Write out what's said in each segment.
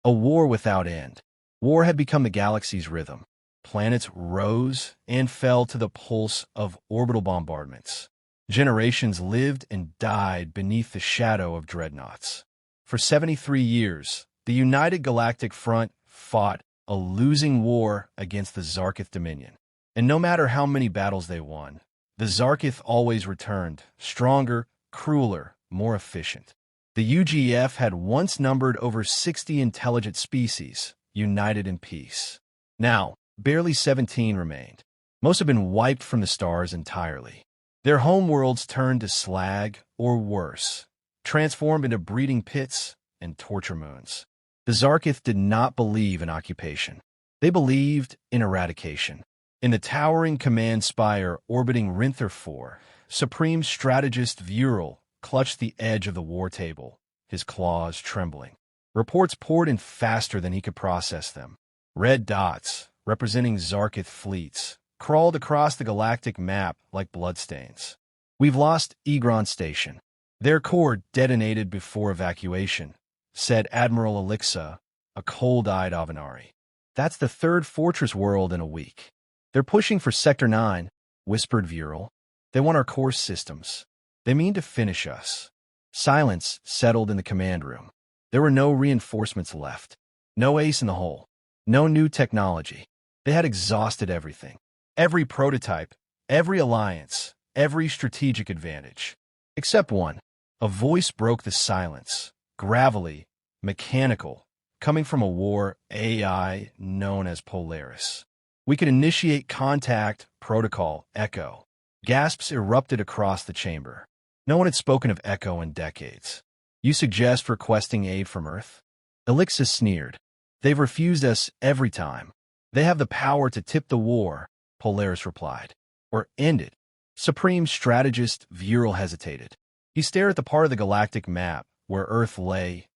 A war without end. War had become the galaxy's rhythm. Planets rose and fell to the pulse of orbital bombardments. Generations lived and died beneath the shadow of dreadnoughts. For 73 years, the United Galactic Front fought a losing war against the Zarketh Dominion. And no matter how many battles they won, the Zarketh always returned, stronger, crueler, more efficient. The UGF had once numbered over 60 intelligent species, united in peace. Now, barely 17 remained. Most have been wiped from the stars entirely. Their homeworlds turned to slag, or worse, transformed into breeding pits and torture moons. The Zarketh did not believe in occupation. They believed in eradication. In the towering command spire orbiting Rinther 4, Supreme Strategist Vural clutched the edge of the war table, his claws trembling. Reports poured in faster than he could process them. Red dots, representing Zarketh fleets, crawled across the galactic map like bloodstains. "We've lost Egron Station. Their core detonated before evacuation," said Admiral Elixa, a cold-eyed Avenari. "That's the third fortress world in a week." "They're pushing for Sector 9, whispered Vural. "They want our core systems. They mean to finish us." Silence settled in the command room. There were no reinforcements left. No ace in the hole. No new technology. They had exhausted everything. Every prototype, every alliance, every strategic advantage. Except one. A voice broke the silence, gravelly, mechanical, coming from a war-AI known as Polaris. "We could initiate contact, protocol, Echo." Gasps erupted across the chamber. No one had spoken of Echo in decades. "You suggest requesting aid from Earth?" Elixir sneered. "They've refused us every time. They have the power to tip the war," Polaris replied. "Or end it." Supreme Strategist Vural hesitated. He stared at the part of the galactic map where Earth lay,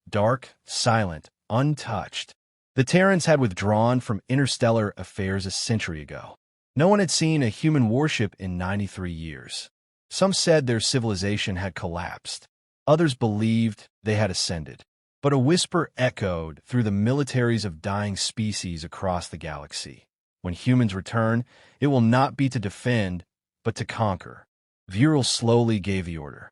dark, silent, untouched. The Terrans had withdrawn from interstellar affairs a century ago. No one had seen a human warship in 93 years. Some said their civilization had collapsed. Others believed they had ascended. But a whisper echoed through the militaries of dying species across the galaxy. When humans return, it will not be to defend, but to conquer. Vural slowly gave the order.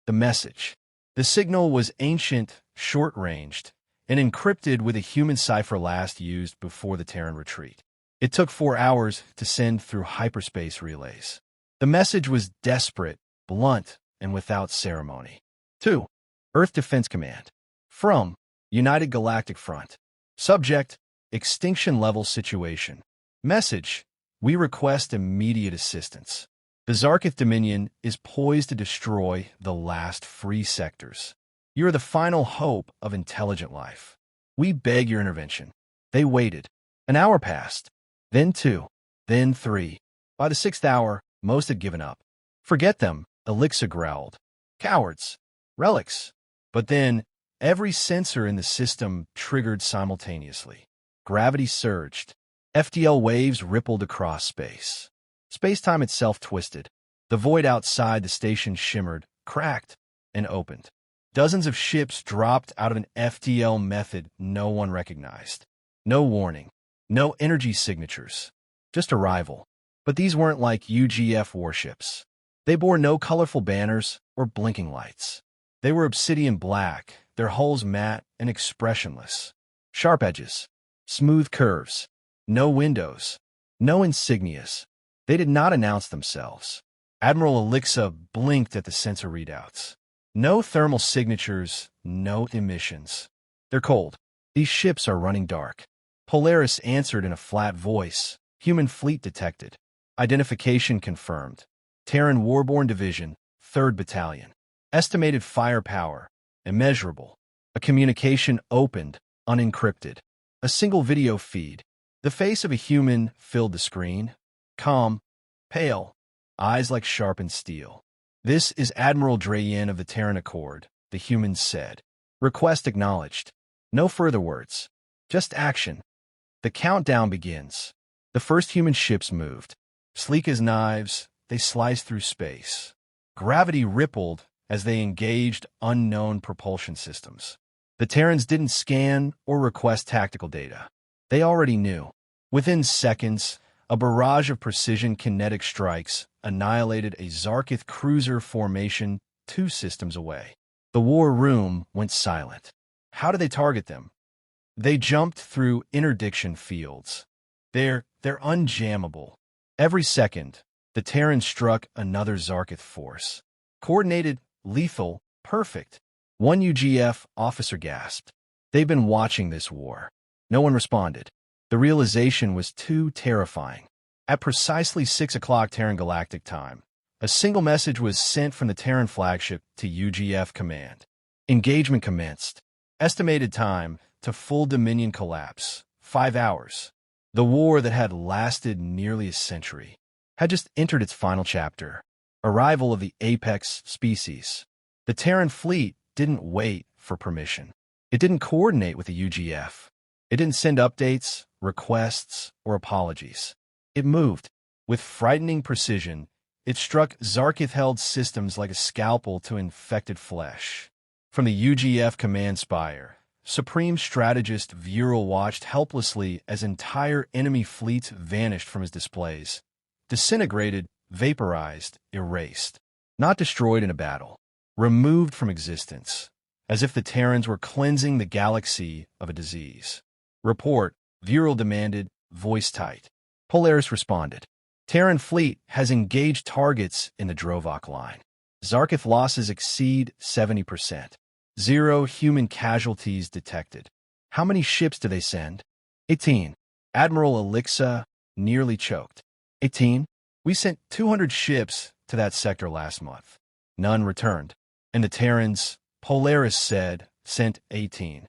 The message. The signal was ancient, short-ranged, and encrypted with a human cipher last used before the Terran retreat. It took 4 hours to send through hyperspace relays. The message was desperate, blunt, and without ceremony. 2. Earth Defense Command. From United Galactic Front. Subject, extinction-level situation. Message, we request immediate assistance. The Zarketh Dominion is poised to destroy the last free sectors. You are the final hope of intelligent life. We beg your intervention. They waited. An hour passed. Then 2. Then 3. By the 6th hour, most had given up. "Forget them," Elixir growled. "Cowards. Relics." But then, every sensor in the system triggered simultaneously. Gravity surged. FTL waves rippled across space. Space-time itself twisted. The void outside the station shimmered, cracked, and opened. Dozens of ships dropped out of an FTL method no one recognized. No warning. No energy signatures. Just arrival. But these weren't like UGF warships. They bore no colorful banners or blinking lights. They were obsidian black, their hulls matte and expressionless. Sharp edges. Smooth curves. No windows. No insignias. They did not announce themselves. Admiral Elixa blinked at the sensor readouts. No thermal signatures, no emissions. "They're cold. These ships are running dark." Polaris answered in a flat voice. "Human fleet detected. Identification confirmed. Terran Warborn Division, 3rd Battalion. Estimated firepower, immeasurable. A communication opened, unencrypted. A single video feed. The face of a human filled the screen. Calm, pale, eyes like sharpened steel. "This is Admiral Drayen of the Terran Accord," the human said. "Request acknowledged." No further words. Just action. The countdown begins. The first human ships moved. Sleek as knives, they sliced through space. Gravity rippled as they engaged unknown propulsion systems. The Terrans didn't scan or request tactical data. They already knew. Within seconds, a barrage of precision kinetic strikes annihilated a Zarketh cruiser formation 2 systems away. The war room went silent. How did they target them? They jumped through interdiction fields. They're unjammable. Every second, the Terrans struck another Zarketh force. Coordinated, lethal, perfect. One UGF officer gasped. They've been watching this war. No one responded. The realization was too terrifying. At precisely 6 o'clock Terran Galactic time, a single message was sent from the Terran flagship to UGF command. Engagement commenced. Estimated time to full Dominion collapse, 5 hours. The war that had lasted nearly a century had just entered its final chapter. Arrival of the apex species. The Terran fleet didn't wait for permission. It didn't coordinate with the UGF. It didn't send updates, requests, or apologies. It moved. With frightening precision, it struck Zarketh-held systems like a scalpel to infected flesh. From the UGF command spire, Supreme Strategist Vural watched helplessly as entire enemy fleets vanished from his displays. Disintegrated, vaporized, erased. Not destroyed in a battle. Removed from existence. As if the Terrans were cleansing the galaxy of a disease. Report, Vural demanded, voice tight. Polaris responded. Terran fleet has engaged targets in the Drovok line. Zarketh losses exceed 70%. 0 human casualties detected. How many ships do they send? 18. Admiral Elixa nearly choked. 18. We sent 200 ships to that sector last month. None returned. And the Terrans, Polaris said, sent 18.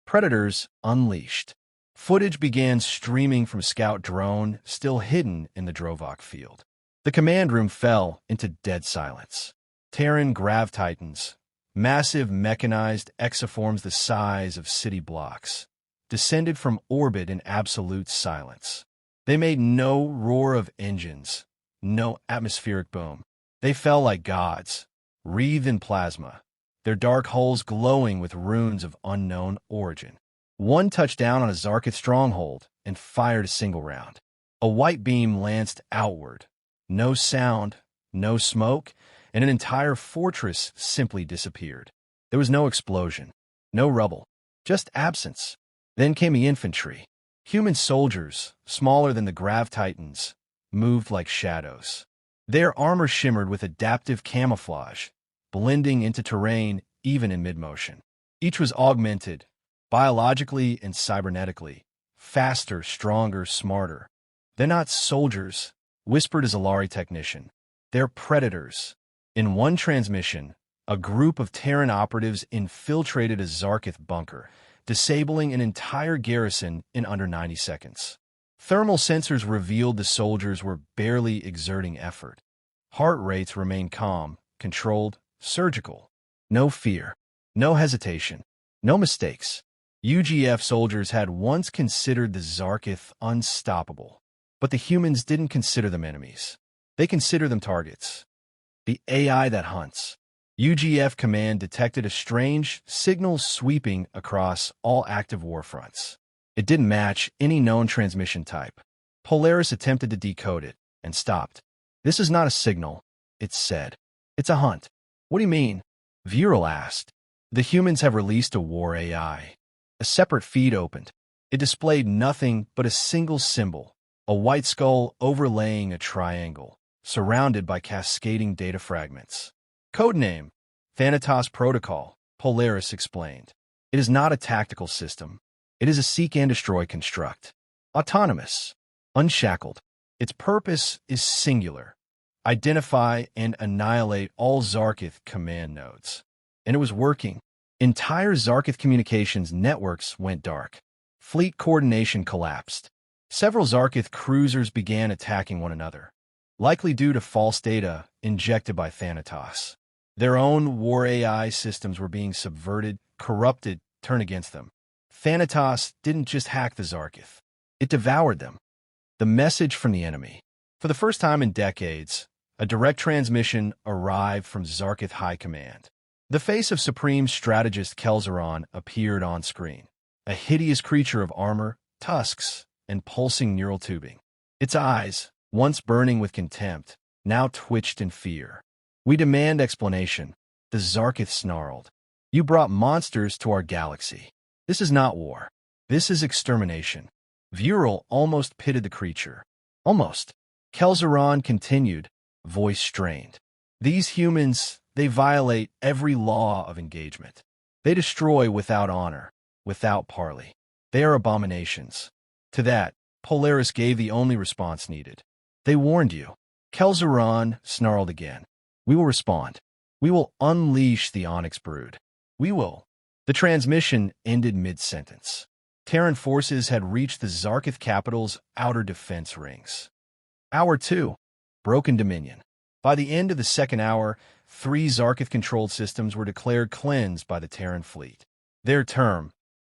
Predators unleashed. Footage began streaming from scout drone still hidden in the Drovok field. The command room fell into dead silence. Terran grav titans, massive mechanized exoforms the size of city blocks, descended from orbit in absolute silence. They made no roar of engines, no atmospheric boom. They fell like gods, wreathed in plasma, their dark hulls glowing with runes of unknown origin. One touched down on a Zarketh stronghold and fired a single round. A white beam lanced outward. No sound, no smoke, and an entire fortress simply disappeared. There was no explosion, no rubble, just absence. Then came the infantry. Human soldiers, smaller than the grav titans, moved like shadows. Their armor shimmered with adaptive camouflage, blending into terrain even in mid-motion. Each was augmented, biologically and cybernetically, faster, stronger, smarter. They're not soldiers, whispered a Zalari technician. They're predators. In one transmission, a group of Terran operatives infiltrated a Zarketh bunker, disabling an entire garrison in under 90 seconds. Thermal sensors revealed the soldiers were barely exerting effort. Heart rates remained calm, controlled, surgical. No fear, no hesitation, no mistakes. UGF soldiers had once considered the Zarketh unstoppable, but the humans didn't consider them enemies. They considered them targets. The AI that hunts. UGF command detected a strange signal sweeping across all active war fronts. It didn't match any known transmission type. Polaris attempted to decode it and stopped. This is not a signal, it said. It's a hunt. What do you mean? Vural asked. The humans have released a war AI. A separate feed opened. It displayed nothing but a single symbol, a white skull overlaying a triangle, surrounded by cascading data fragments. Codename, Thanatos Protocol, Polaris explained. It is not a tactical system. It is a seek and destroy construct. Autonomous, unshackled. Its purpose is singular. Identify and annihilate all Zarketh command nodes. And it was working. Entire Zarketh communications networks went dark. Fleet coordination collapsed. Several Zarketh cruisers began attacking one another, likely due to false data injected by Thanatos. Their own war AI systems were being subverted, corrupted, turned against them. Thanatos didn't just hack the Zarketh. It devoured them. The message from the enemy. For the first time in decades, a direct transmission arrived from Zarketh High Command. The face of Supreme Strategist Kelzeron appeared on screen, a hideous creature of armor, tusks, and pulsing neural tubing. Its eyes, once burning with contempt, now twitched in fear. "We demand explanation," the Zarketh snarled. "You brought monsters to our galaxy. This is not war. This is extermination." Vural almost pitted the creature. "Almost." Kelzeron continued, voice strained. "These humans, they violate every law of engagement. They destroy without honor, without parley. They are abominations." To that, Polaris gave the only response needed. "They warned you." Kelzeron snarled again. "We will respond. We will unleash the Onyx brood. We will." The transmission ended mid-sentence. Terran forces had reached the Zarketh capital's outer defense rings. Hour 2. Broken Dominion. By the end of the second hour, 3 Zarketh-controlled systems were declared cleansed by the Terran fleet. Their term: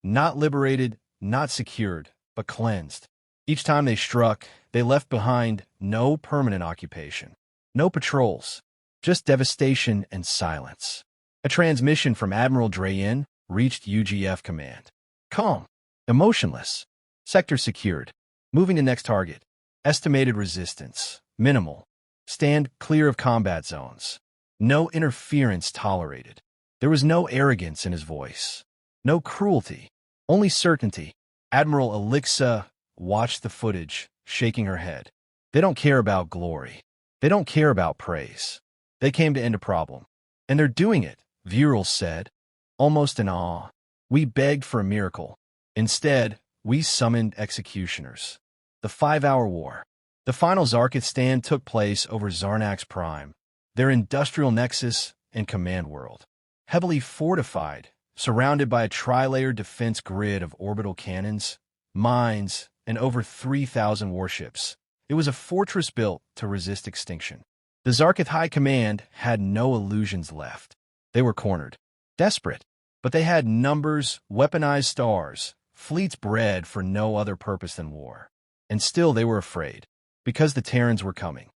not liberated, not secured, but cleansed. Each time they struck, they left behind no permanent occupation, no patrols, just devastation and silence. A transmission from Admiral Drayen reached UGF command. "Calm. Emotionless. Sector secured. Moving to next target. Estimated resistance: minimal. Stand clear of combat zones. No interference tolerated." There was no arrogance in his voice. No cruelty. Only certainty. Admiral Elixa watched the footage, shaking her head. "They don't care about glory. They don't care about praise. They came to end a problem. And they're doing it," Vural said, almost in awe. "We begged for a miracle. Instead, we summoned executioners." The 5-hour war. The final Zarketh stand took place over Zarnax Prime, their industrial nexus and command world. Heavily fortified, surrounded by a tri-layered defense grid of orbital cannons, mines, and over 3,000 warships, it was a fortress built to resist extinction. The Zarketh High Command had no illusions left. They were cornered. Desperate. But they had numbers, weaponized stars, fleets bred for no other purpose than war. And still they were afraid, because the Terrans were coming.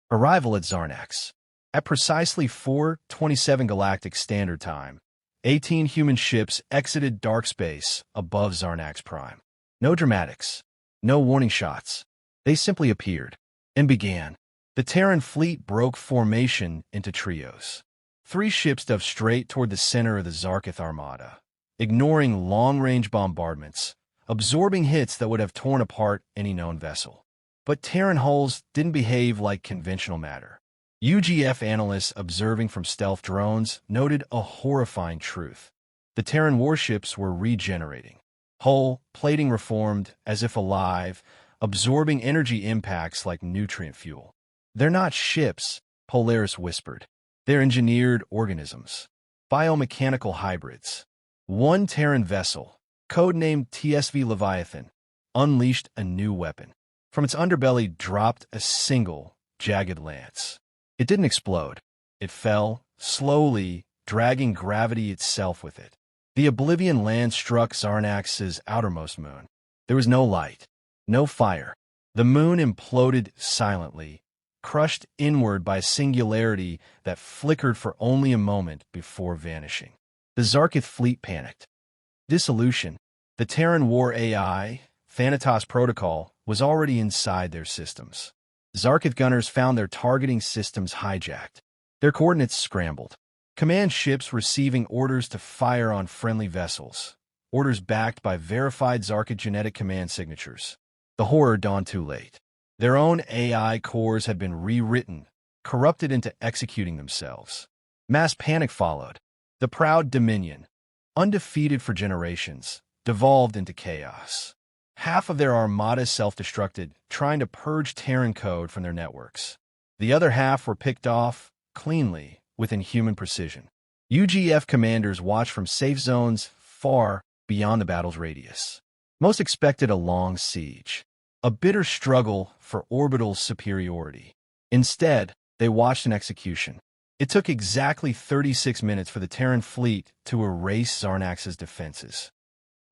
Arrival at Zarnax. At precisely 4:27 Galactic Standard Time, 18 human ships exited dark space above Zarnax Prime. No dramatics. No warning shots. They simply appeared. And began. The Terran fleet broke formation into trios. 3 ships dove straight toward the center of the Zarketh Armada, ignoring long-range bombardments, absorbing hits that would have torn apart any known vessel. But Terran hulls didn't behave like conventional matter. UGF analysts observing from stealth drones noted a horrifying truth. The Terran warships were regenerating. Hull plating reformed as if alive, absorbing energy impacts like nutrient fuel. "They're not ships," Polaris whispered. "They're engineered organisms. Biomechanical hybrids." One Terran vessel, codenamed TSV Leviathan, unleashed a new weapon. From its underbelly dropped a single, jagged lance. It didn't explode. It fell, slowly, dragging gravity itself with it. The Oblivion lance struck Zarnax's outermost moon. There was no light, no fire. The moon imploded silently, crushed inward by a singularity that flickered for only a moment before vanishing. The Zarketh fleet panicked. Dissolution. The Terran war-AI, Thanatos Protocol, was already inside their systems. Zarketh gunners found their targeting systems hijacked. Their coordinates scrambled. Command ships receiving orders to fire on friendly vessels, orders backed by verified Zarketh genetic command signatures. The horror dawned too late. Their own AI cores had been rewritten, corrupted into executing themselves. Mass panic followed. The proud Dominion, undefeated for generations, devolved into chaos. Half of their armada self-destructed, trying to purge Terran code from their networks. The other half were picked off, cleanly, with inhuman precision. UGF commanders watched from safe zones far beyond the battle's radius. Most expected a long siege, a bitter struggle for orbital superiority. Instead, they watched an execution. It took exactly 36 minutes for the Terran fleet to erase Zarnax's defenses.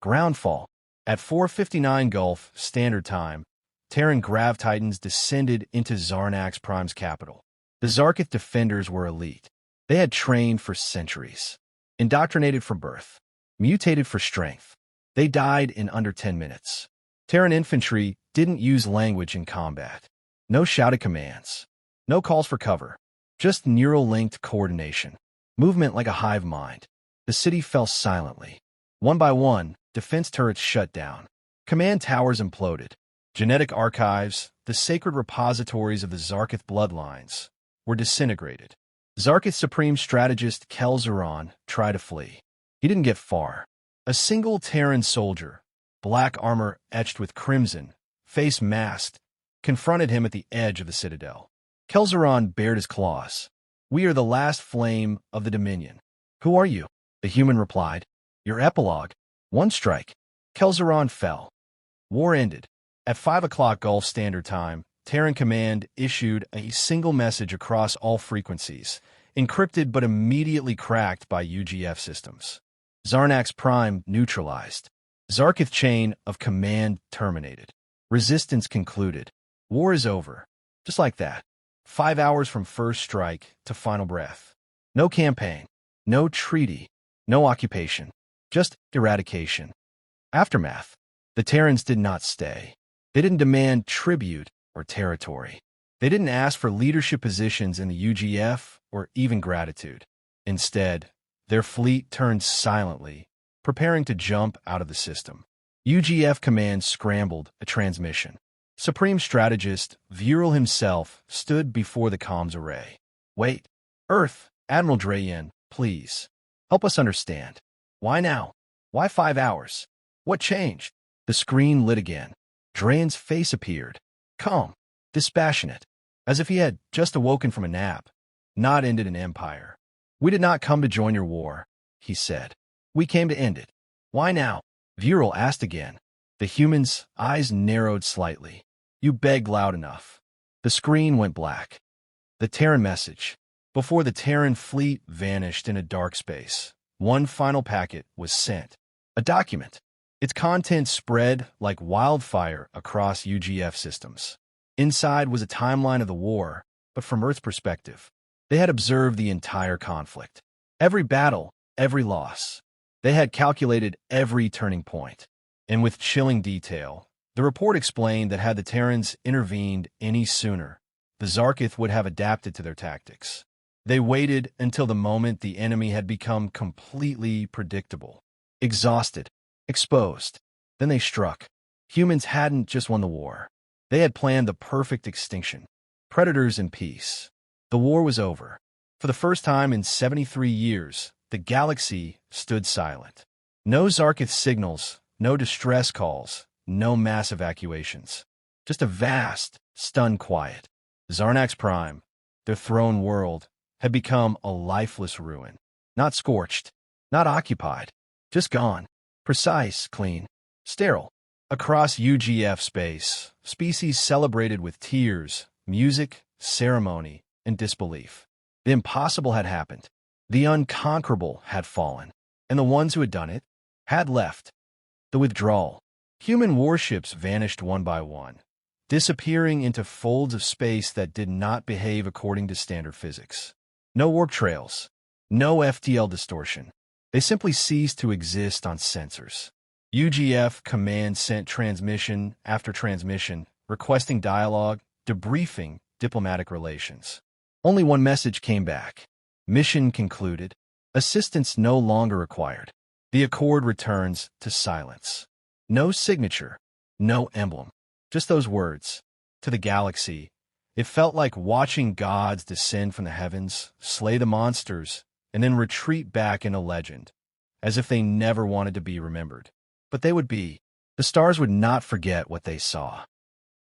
Groundfall. At 4:59 Gulf Standard Time, Terran Grav Titans descended into Zarnax Prime's capital. The Zarketh defenders were elite. They had trained for centuries, indoctrinated from birth, mutated for strength. They died in under 10 minutes. Terran infantry didn't use language in combat. No shouted commands. No calls for cover. Just neural-linked coordination. Movement like a hive mind. The city fell silently. One by one, defense turrets shut down. Command towers imploded. Genetic archives, the sacred repositories of the Zarketh bloodlines, were disintegrated. Zarketh's supreme strategist Kel'Zaran tried to flee. He didn't get far. A single Terran soldier, black armor etched with crimson, face masked, confronted him at the edge of the citadel. Kel'Zaran bared his claws. "We are the last flame of the Dominion." "Who are you?" the human replied. "Your epilogue. One strike." Kel'Zaran fell. War ended. At 5 o'clock Gulf Standard Time, Terran Command issued a single message across all frequencies, encrypted but immediately cracked by UGF systems. Zarnax Prime neutralized. Zarketh chain of command terminated. Resistance concluded. War is over. Just like that. 5 hours from first strike to final breath. No campaign. No treaty. No occupation. Just eradication. Aftermath. The Terrans did not stay. They didn't demand tribute or territory. They didn't ask for leadership positions in the UGF or even gratitude. Instead, their fleet turned silently, preparing to jump out of the system. UGF Command scrambled a transmission. Supreme Strategist Viral himself stood before the comms array. "Wait. Earth, Admiral Drayen, please. Help us understand. Why now? Why 5 hours? What changed?" The screen lit again. Drayen's face appeared. Calm, dispassionate, as if he had just awoken from a nap, not ended an empire. "We did not come to join your war," he said. "We came to end it." "Why now?" Viral asked again. The human's eyes narrowed slightly. "You begged loud enough." The screen went black. The Terran message. Before the Terran fleet vanished in a dark space, one final packet was sent. A document. Its contents spread like wildfire across UGF systems. Inside was a timeline of the war, but from Earth's perspective. They had observed the entire conflict. Every battle, every loss. They had calculated every turning point. And with chilling detail, the report explained that had the Terrans intervened any sooner, the Zarketh would have adapted to their tactics. They waited until the moment the enemy had become completely predictable. Exhausted. Exposed. Then they struck. Humans hadn't just won the war. They had planned the perfect extinction. Predators in peace. The war was over. For the first time in 73 years, the galaxy stood silent. No Zarketh signals, no distress calls, no mass evacuations. Just a vast, stunned quiet. Zarnax Prime, their throne world, had become a lifeless ruin. Not scorched, not occupied, just gone. Precise, clean, sterile. Across UGF space, species celebrated with tears, music, ceremony, and disbelief. The impossible had happened. The unconquerable had fallen. And the ones who had done it had left. The withdrawal. Human warships vanished one by one, disappearing into folds of space that did not behave according to standard physics. No warp trails. No FTL distortion. They simply ceased to exist on sensors. UGF Command sent transmission after transmission, requesting dialogue, debriefing diplomatic relations. Only one message came back. Mission concluded. Assistance no longer required. The Accord returns to silence. No signature, no emblem. Just those words. To the galaxy, it felt like watching gods descend from the heavens, slay the monsters, and then retreat back into legend, as if they never wanted to be remembered. But they would be. The stars would not forget what they saw.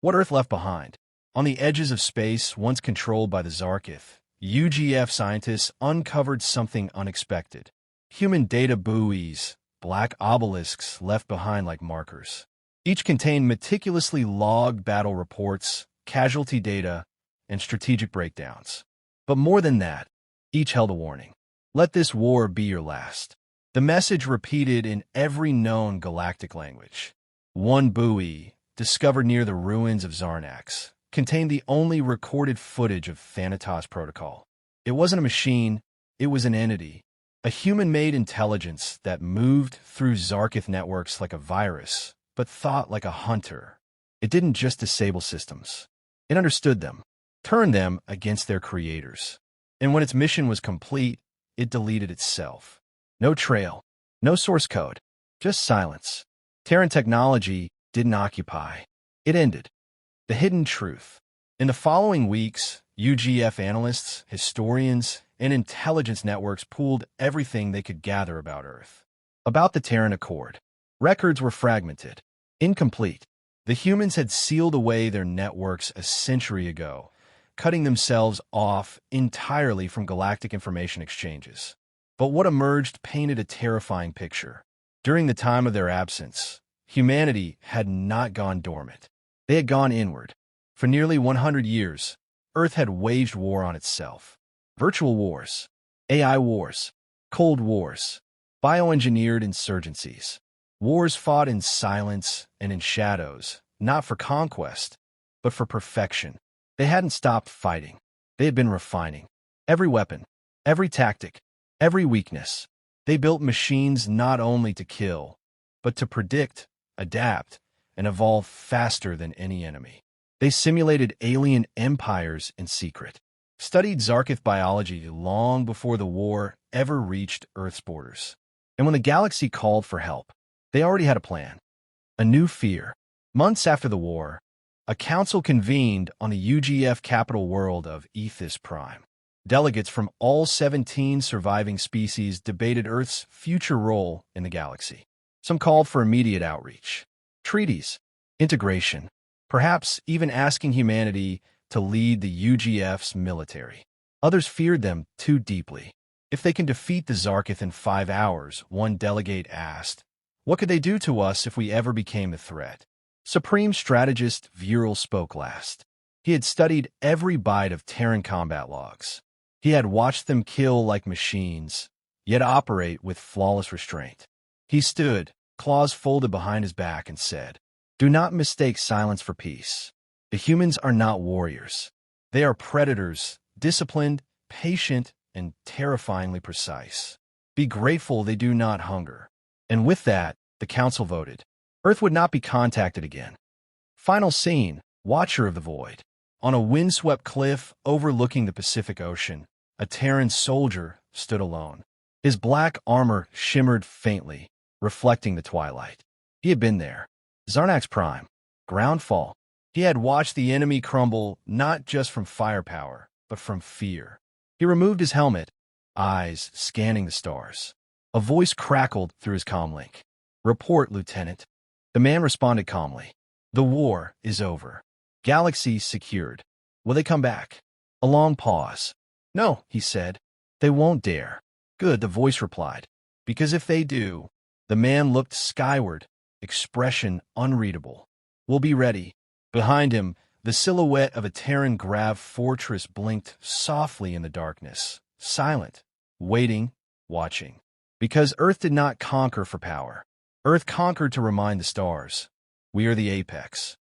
What Earth left behind. On the edges of space, once controlled by the Zarketh, UGF scientists uncovered something unexpected. Human data buoys, black obelisks left behind like markers. Each contained meticulously logged battle reports, casualty data, and strategic breakdowns. But more than that, each held a warning. Let this war be your last. The message repeated in every known galactic language. One buoy, discovered near the ruins of Zarnax, contained the only recorded footage of Thanatos Protocol. It wasn't a machine, It was an entity, a human-made intelligence that moved through Zarketh networks like a virus, but thought like a hunter. It didn't just disable systems. It understood them, turned them against their creators. And when its mission was complete, it deleted itself. No trail, no source code, just silence. Terran technology didn't occupy. It ended. The hidden truth. In the following weeks, UGF analysts, historians, and intelligence networks pooled everything they could gather about Earth. About the Terran Accord. Records were fragmented, incomplete. The humans had sealed away their networks a century ago, cutting themselves off entirely from galactic information exchanges. But what emerged painted a terrifying picture. During the time of their absence, humanity had not gone dormant. They had gone inward. For nearly 100 years, Earth had waged war on itself. Virtual wars, AI wars, Cold Wars, bioengineered insurgencies. Wars fought in silence and in shadows, not for conquest, but for perfection. They hadn't stopped fighting. They had been refining. Every weapon, every tactic, every weakness. They built machines not only to kill, but to predict, adapt, and evolve faster than any enemy. They simulated alien empires in secret, studied Zarketh biology long before the war ever reached Earth's borders. And when the galaxy called for help, they already had a plan. A new fear. Months after the war, a council convened on the UGF capital world of Ethis Prime. Delegates from all 17 surviving species debated Earth's future role in the galaxy. Some called for immediate outreach, treaties, integration, perhaps even asking humanity to lead the UGF's military. Others feared them too deeply. If they can defeat the Zarketh in 5 hours, one delegate asked, what could they do to us if we ever became a threat? Supreme Strategist Viral spoke last. He had studied every byte of Terran combat logs. He had watched them kill like machines, yet operate with flawless restraint. He stood, claws folded behind his back, and said, do not mistake silence for peace. The humans are not warriors. They are predators, disciplined, patient, and terrifyingly precise. Be grateful they do not hunger. And with that, the council voted. Earth would not be contacted again. Final scene, Watcher of the Void. On a windswept cliff overlooking the Pacific Ocean, a Terran soldier stood alone. His black armor shimmered faintly, reflecting the twilight. He had been there. Zarnax Prime. Groundfall. He had watched the enemy crumble not just from firepower, but from fear. He removed his helmet, eyes scanning the stars. A voice crackled through his comlink. Report, Lieutenant. The man responded calmly. The war is over. Galaxy secured. Will they come back? A long pause. No, he said. They won't dare. Good, the voice replied. Because if they do, the man looked skyward, expression unreadable. We'll be ready. Behind him, the silhouette of a Terran grav fortress blinked softly in the darkness, silent, waiting, watching. Because Earth did not conquer for power. Earth conquered to remind the stars. We are the apex.